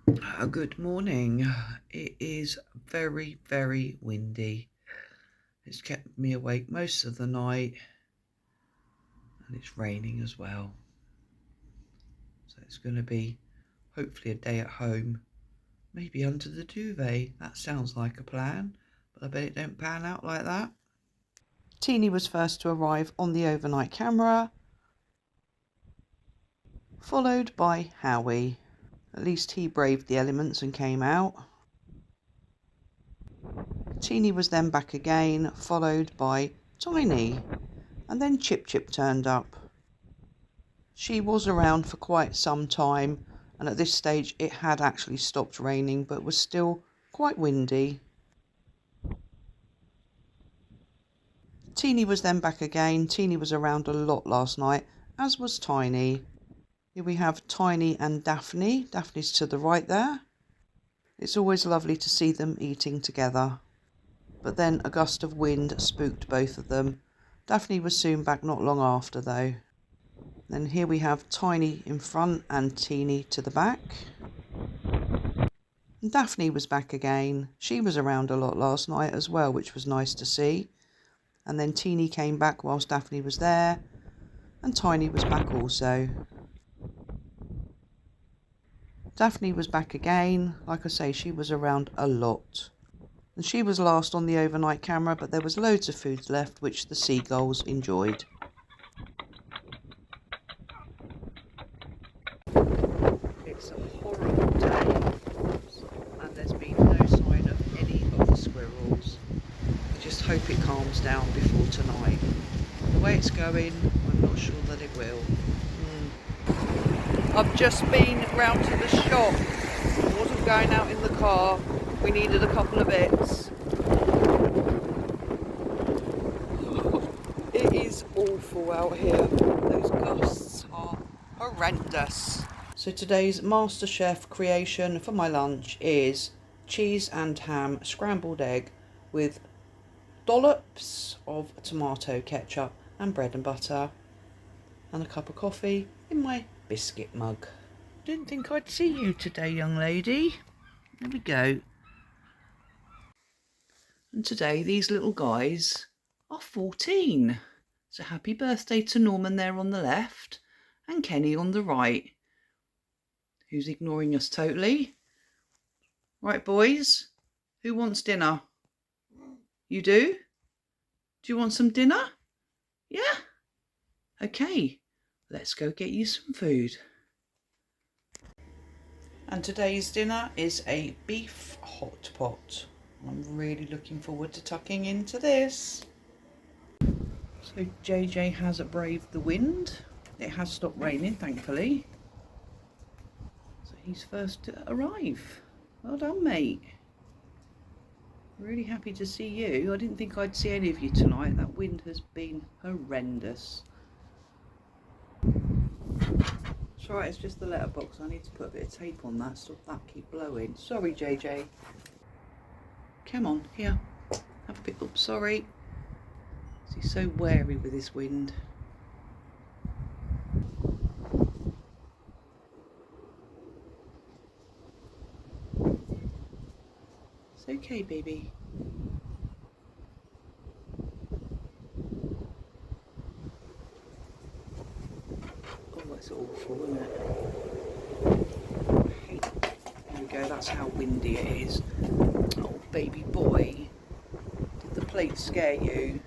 Good morning. It is very, very windy. It's kept me awake most of the night, and it's raining as well. So it's going to be hopefully a day at home, maybe under the duvet. That sounds like a plan, but I bet it don't pan out like that. Teeny was first to arrive on the overnight camera, followed by Howie. At least he braved the elements and came out. Teeny was then back again, followed by Tiny, and then ChipChip turned up. She was around for quite some time, and at this stage it had actually stopped raining, but was still quite windy. Teeny was then back again. Teeny was around a lot last night, as was Tiny. Here we have Tiny and Daphne. Daphne's to the right there. It's always lovely to see them eating together. But then a gust of wind spooked both of them. Daphne was soon back not long after though. Then here we have Tiny in front and Teeny to the back. And Daphne was back again. She was around a lot last night as well, which was nice to see. And then Teeny came back whilst Daphne was there. And Tiny was back also. Daphne was back again. Like I say, she was around a lot. And she was last on the overnight camera, but there was loads of food left, which the seagulls enjoyed. It's a horrible day, and there's been no sign of any of the squirrels. I just hope it calms down before tonight. The way it's going, I'm not sure that it will. I've just been round to the shop. I wasn't going out in the car. We needed a couple of bits. It is awful out here. Those gusts are horrendous. So today's MasterChef creation for my lunch is cheese and ham scrambled egg with dollops of tomato ketchup and bread and butter, and a cup of coffee in my biscuit mug. Didn't think I'd see you today, young lady. There we go. And today these little guys are 14. So happy birthday to Norman there on the left and Kenny on the right, who's ignoring us totally. Right, boys, who wants dinner? You do? Do you want some dinner? Yeah? Okay, let's go get you some food. And today's dinner is a beef hot pot. I'm really looking forward to tucking into this. So JJ has braved the wind. It has stopped raining, thankfully. So he's first to arrive. Well done, mate. Really happy to see you. I didn't think I'd see any of you tonight. That wind has been horrendous. It's alright, it's just the letterbox. I need to put a bit of tape on that, stop that keep blowing. Sorry, JJ. Come on, here. Have a bit. Oops, sorry. He's so wary with this wind. It's okay, baby. Oh, that's awful, isn't it? There we go, that's how windy it is. Oh, baby boy. Did the plate scare you?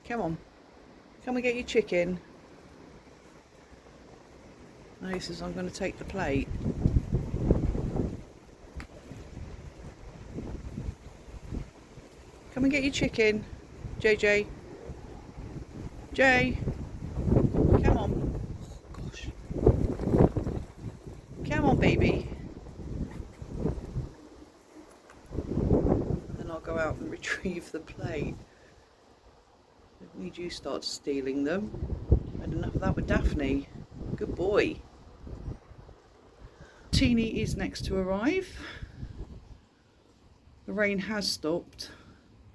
Come on. Come and get your chicken. No, he says I'm going to take the plate. Come and get your chicken, JJ. Jay, come on. Oh, gosh. Come on, baby. Then I'll go out and retrieve the plate. Don't need you start stealing them. Had enough of that with Daphne. Good boy. Teeny is next to arrive. The rain has stopped.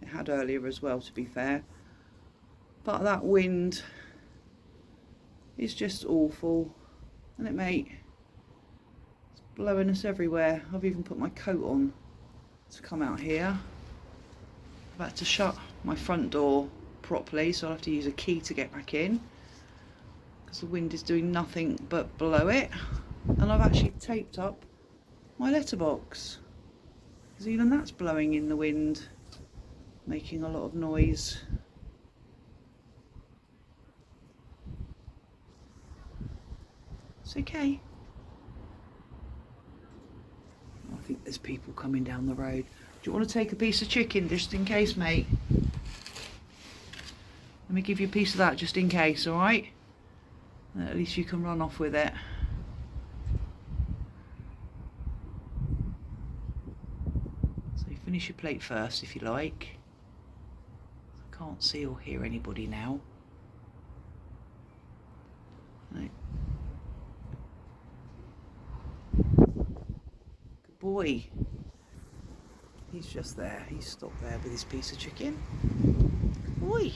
It had earlier as well, to be fair. But that wind It's just awful, isn't it, mate? It's blowing us everywhere. I've even put my coat on to come out here. I've had to shut my front door properly, so I'll have to use a key to get back in because the wind is doing nothing but blow it. And I've actually taped up my letterbox because even that's blowing in the wind, making a lot of noise. It's okay. I think there's people coming down the road. Do you want to take a piece of chicken just in case, mate? Let me give you a piece of that just in case, alright? At least you can run off with it. So you finish your plate first if you like. I can't see or hear anybody now. Right. Good boy. He's just there. He's stopped there with his piece of chicken. Good boy.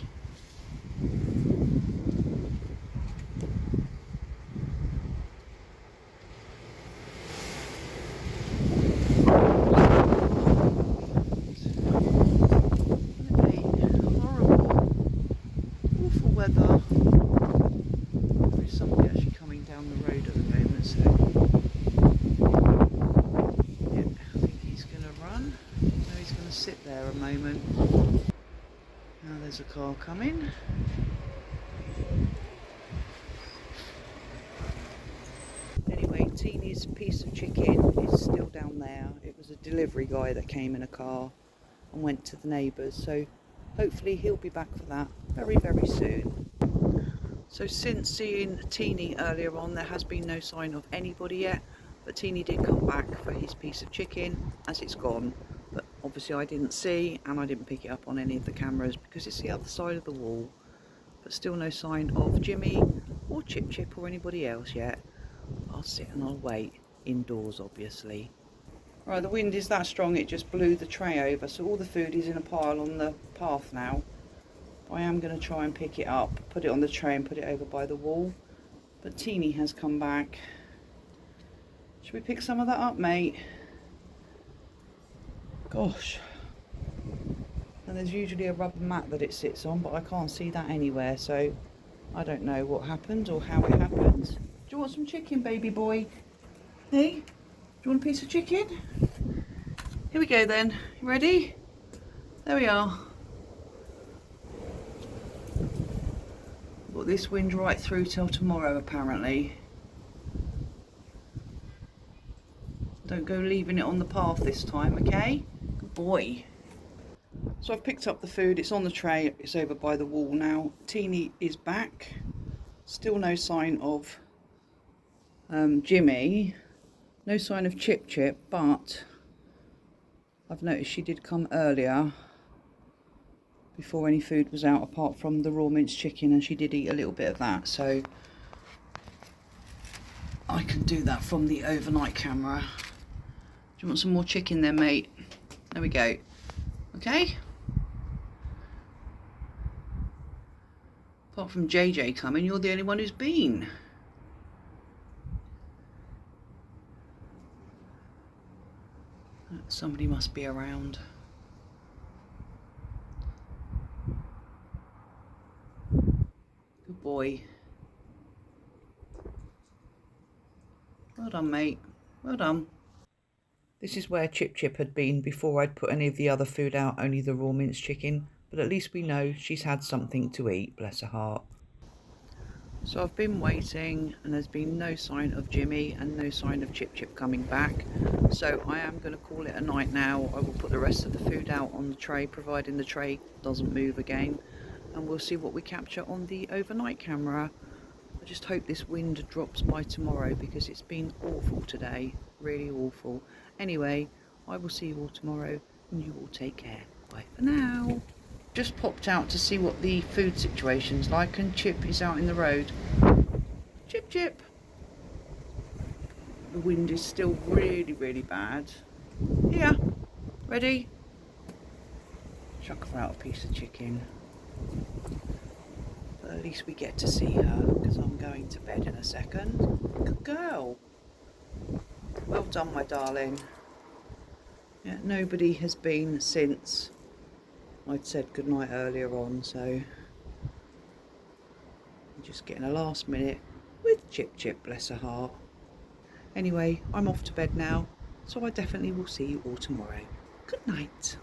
Weather. There is somebody actually coming down the road at the moment, so yeah, I think he's going to run. No, he's going to sit there a moment. Now there's a car coming. Anyway, Teeny's piece of chicken is still down there. It was a delivery guy that came in a car and went to the neighbours, so hopefully he'll be back for that very, very soon. So since seeing Teeny earlier on, there has been no sign of anybody yet, but Teeny did come back for his piece of chicken as it's gone. But obviously I didn't see, and I didn't pick it up on any of the cameras because it's the other side of the wall. But still no sign of Jimmy or ChipChip or anybody else yet. I'll sit and I'll wait indoors, obviously. Right, the wind is that strong it just blew the tray over, so all the food is in a pile on the path now. I am going to try and pick it up, put it on the tray and put it over by the wall. But Teeny has come back. Should we pick some of that up, mate? Gosh. And there's usually a rubber mat that it sits on, but I can't see that anywhere, so I don't know what happened or how it happened. Do you want some chicken, baby boy? Hey? Do you want a piece of chicken? Here we go then. You ready? There we are. Got this wind right through till tomorrow apparently. Don't go leaving it on the path this time, okay? Good boy. So I've picked up the food, it's on the tray, it's over by the wall now. Teeny is back. Still no sign of Jimmy. No sign of ChipChip, but I've noticed she did come earlier before any food was out, apart from the raw minced chicken, and she did eat a little bit of that, so I can do that from the overnight camera. Do you want some more chicken then, mate? There we go. Okay? Apart from JJ coming, you're the only one who's been. Somebody must be around. Good boy. Well done, mate. Well done. This is where ChipChip had been before I'd put any of the other food out, only the raw minced chicken. But at least we know she's had something to eat, bless her heart. So I've been waiting and there's been no sign of Jimmy and no sign of ChipChip coming back. So I am going to call it a night now. I will put the rest of the food out on the tray, providing the tray doesn't move again. And we'll see what we capture on the overnight camera. I just hope this wind drops by tomorrow because it's been awful today. Really awful. Anyway, I will see you all tomorrow and you all take care. Bye for now. Just popped out to see what the food situation's like, and Chip is out in the road. ChipChip. The wind is still really, really bad. Here. Ready? Chuck her out a piece of chicken. at least we get to see her, because I'm going to bed in a second. Good girl. Well done, my darling. Yeah, nobody has been since I'd said goodnight earlier on, so I'm just getting a last minute with ChipChip, bless her heart. Anyway, I'm off to bed now, so I definitely will see you all tomorrow. Good night.